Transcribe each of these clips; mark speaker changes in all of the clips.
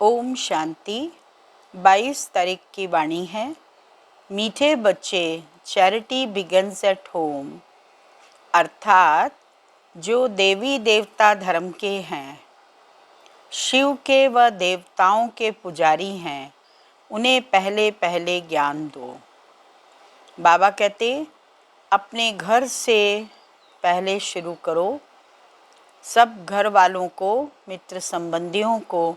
Speaker 1: ओम शांति। 22 तारीख की वाणी है। मीठे बच्चे, चैरिटी बिगन्स एट होम। अर्थात जो देवी देवता धर्म के हैं, शिव के व देवताओं के पुजारी हैं, उन्हें पहले पहले ज्ञान दो। बाबा कहते अपने घर से पहले शुरू करो। सब घर वालों को, मित्र संबंधियों को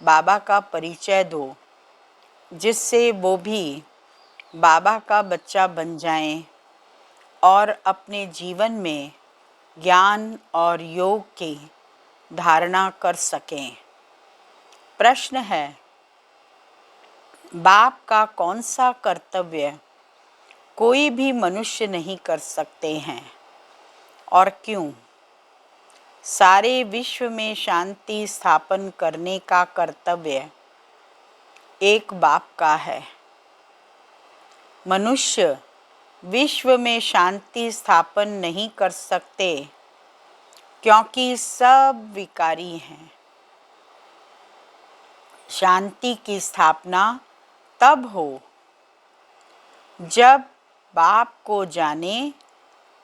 Speaker 1: बाबा का परिचय दो, जिससे वो भी बाबा का बच्चा बन जाएं और अपने जीवन में ज्ञान और योग की धारणा कर सकें। प्रश्न है, बाप का कौन सा कर्तव्य कोई भी मनुष्य नहीं कर सकते हैं और क्यों? सारे विश्व में शांति स्थापन करने का कर्तव्य एक बाप का है। मनुष्य विश्व में शांति स्थापन नहीं कर सकते क्योंकि सब विकारी हैं। शांति की स्थापना तब हो जब बाप को जाने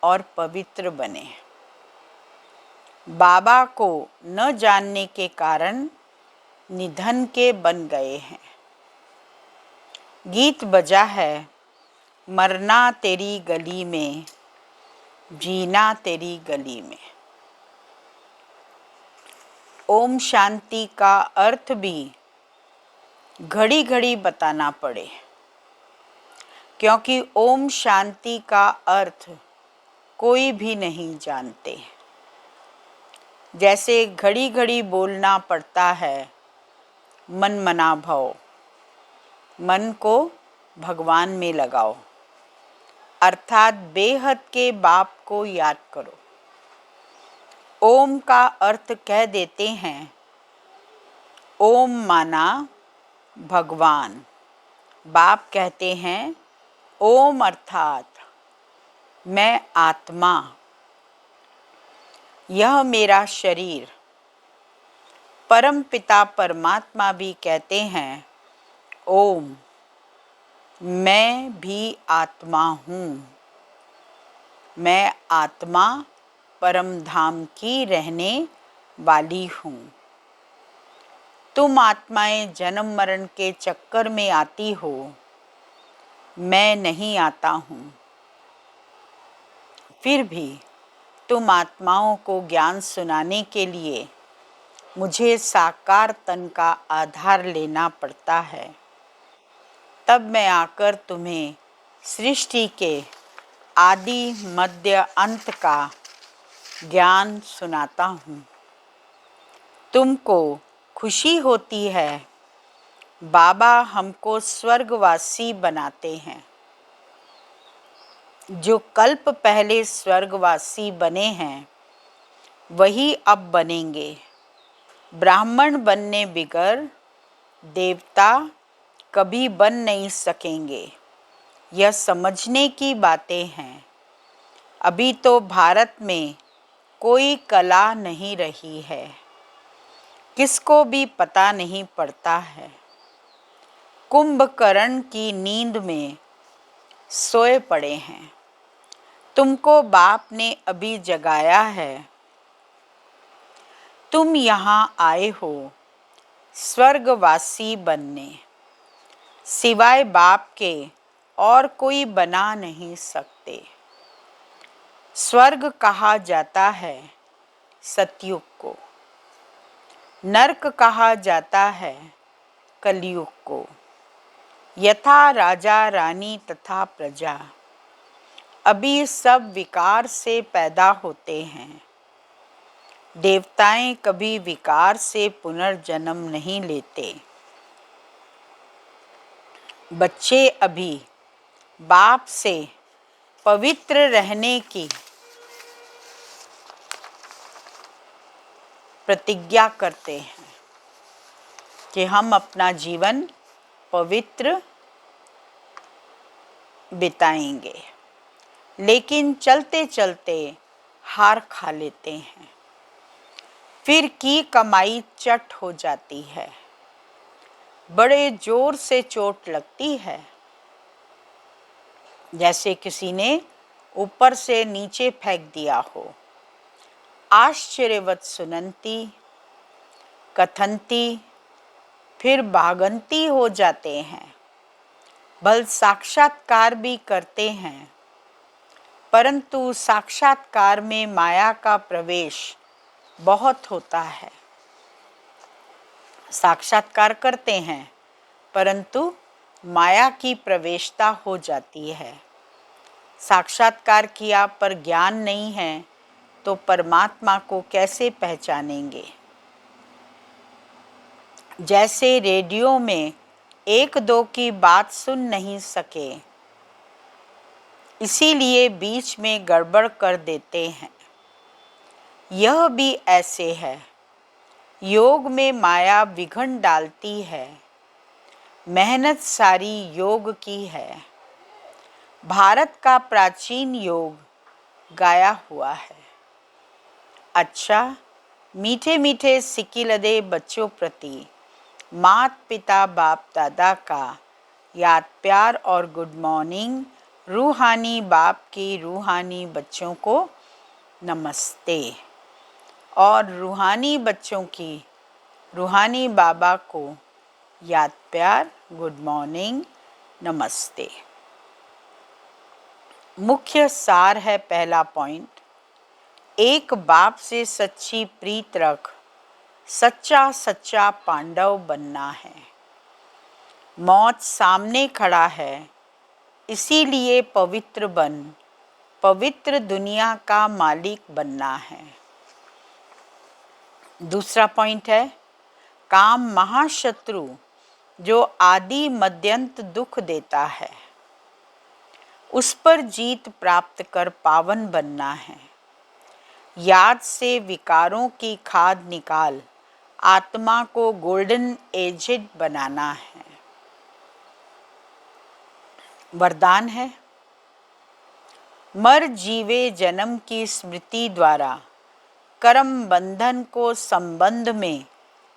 Speaker 1: और पवित्र बने। बाबा को न जानने के कारण निधन के बन गए हैं। गीत बजा है, मरना तेरी गली में, जीना तेरी गली में। ओम शांति का अर्थ भी घड़ी घड़ी बताना पड़े, क्योंकि ओम शांति का अर्थ कोई भी नहीं जानते। जैसे घड़ी घड़ी बोलना पड़ता है, मन मना भव, मन को भगवान में लगाओ, अर्थात बेहद के बाप को याद करो। ओम का अर्थ कह देते हैं। ओम माना भगवान। बाप कहते हैं ओम अर्थात मैं आत्मा, यह मेरा शरीर। परम पिता परमात्मा भी कहते हैं ओम, मैं भी आत्मा हूँ। मैं आत्मा परम धाम की रहने वाली हूँ। तुम आत्माएं जन्म मरण के चक्कर में आती हो, मैं नहीं आता हूँ। फिर भी तुम आत्माओं को ज्ञान सुनाने के लिए मुझे साकार तन का आधार लेना पड़ता है। तब मैं आकर तुम्हें सृष्टि के आदि मध्य अंत का ज्ञान सुनाता हूँ। तुमको खुशी होती है, बाबा हमको स्वर्गवासी बनाते हैं। जो कल्प पहले स्वर्गवासी बने हैं, वही अब बनेंगे। ब्राह्मण बनने बिगर देवता कभी बन नहीं सकेंगे। यह समझने की बातें हैं। अभी तो भारत में कोई कला नहीं रही है, किसको भी पता नहीं पड़ता है। कुंभकर्ण की नींद में सोए पड़े हैं। तुमको बाप ने अभी जगाया है। तुम यहाँ आए हो स्वर्गवासी बनने। सिवाय बाप के और कोई बना नहीं सकते। स्वर्ग कहा जाता है सतयुग को, नरक कहा जाता है कलयुग को। यथा राजा रानी तथा प्रजा, अभी सब विकार से पैदा होते हैं। देवताएं कभी विकार से पुनर्जन्म नहीं लेते। बच्चे अभी बाप से पवित्र रहने की प्रतिज्ञा करते हैं कि हम अपना जीवन पवित्र बिताएंगे, लेकिन चलते चलते हार खा लेते हैं। फिर की कमाई चट हो जाती है। बड़े जोर से चोट लगती है, जैसे किसी ने ऊपर से नीचे फेंक दिया हो। आश्चर्यवत सुनंती, कथंती, फिर भागंती हो जाते हैं। बल साक्षात्कार भी करते हैं, परंतु साक्षात्कार में माया का प्रवेश बहुत होता है। साक्षात्कार करते हैं, परंतु माया की प्रवेशता हो जाती है। साक्षात्कार किया पर ज्ञान नहीं है तो परमात्मा को कैसे पहचानेंगे। जैसे रेडियो में एक दो की बात सुन नहीं सके, इसीलिए बीच में गड़बड़ कर देते हैं। यह भी ऐसे है। योग में माया विघन डालती है। मेहनत सारी योग की है। भारत का प्राचीन योग गाया हुआ है। अच्छा, मीठे मीठे सिकिलदे बच्चों प्रति मात पिता बाप दादा का याद प्यार और गुड मॉर्निंग। रूहानी बाप की रूहानी बच्चों को नमस्ते और रूहानी बच्चों की रूहानी बाबा को याद प्यार गुड मॉर्निंग नमस्ते। मुख्य सार है पहला पॉइंट, एक बाप से सच्ची प्रीत रख, सच्चा सच्चा पांडव बनना है। मौत सामने खड़ा है, इसीलिए पवित्र बन, पवित्र दुनिया का मालिक बनना है। दूसरा पॉइंट है, काम महाशत्रु जो आदि मध्यंत दुख देता है, उस पर जीत प्राप्त कर पावन बनना है। याद से विकारों की खाद निकाल आत्मा को गोल्डन एजेड बनाना है। वरदान है, मर जीवे जन्म की स्मृति द्वारा कर्म बंधन को संबंध में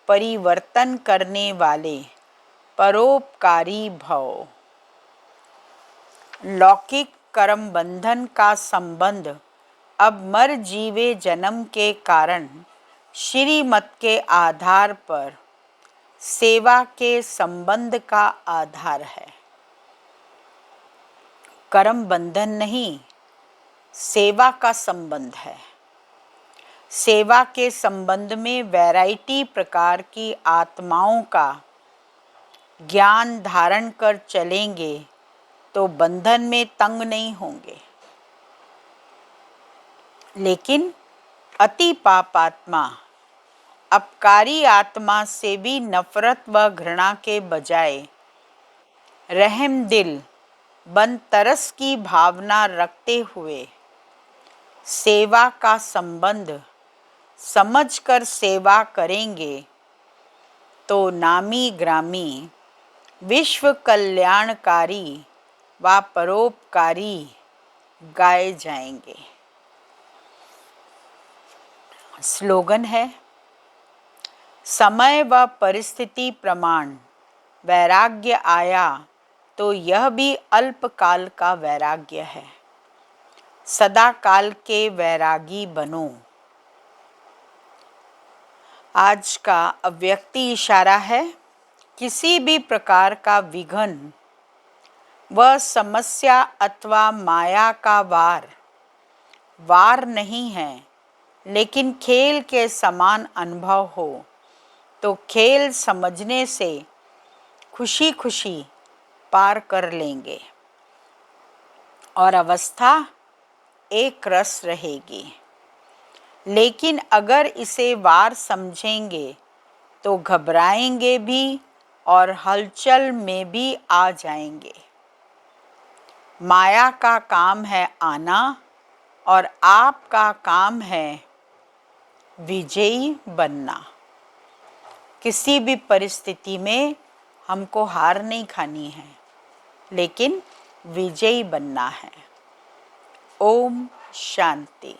Speaker 1: परिवर्तन करने वाले परोपकारी भव। लौकिक कर्म बंधन का संबंध अब मर जीवे जन्म के कारण श्रीमत के आधार पर सेवा के संबंध का आधार है। कर्म बंधन नहीं, सेवा का संबंध है। सेवा के संबंध में वैरायटी प्रकार की आत्माओं का ज्ञान धारण कर चलेंगे तो बंधन में तंग नहीं होंगे। लेकिन अति पापात्मा अपकारी आत्मा से भी नफरत व घृणा के बजाय रहम दिल बन तरस की भावना रखते हुए सेवा का संबंध समझकर सेवा करेंगे तो नामी ग्रामी विश्व कल्याणकारी व परोपकारी गाए जाएंगे। स्लोगन है, समय व परिस्थिति प्रमाण वैराग्य आया तो यह भी अल्पकाल का वैराग्य है। सदा काल के वैरागी बनो। आज का अव्यक्ति इशारा है, किसी भी प्रकार का विघन व समस्या अथवा माया का वार नहीं है, लेकिन खेल के समान अनुभव हो तो खेल समझने से खुशी खुशी पार कर लेंगे और अवस्था एक रस रहेगी। लेकिन अगर इसे वार समझेंगे तो घबराएंगे भी और हलचल में भी आ जाएंगे। माया का काम है आना और आपका काम है विजयी बनना। किसी भी परिस्थिति में हमको हार नहीं खानी है, लेकिन विजयी बनना है। ओम शांति।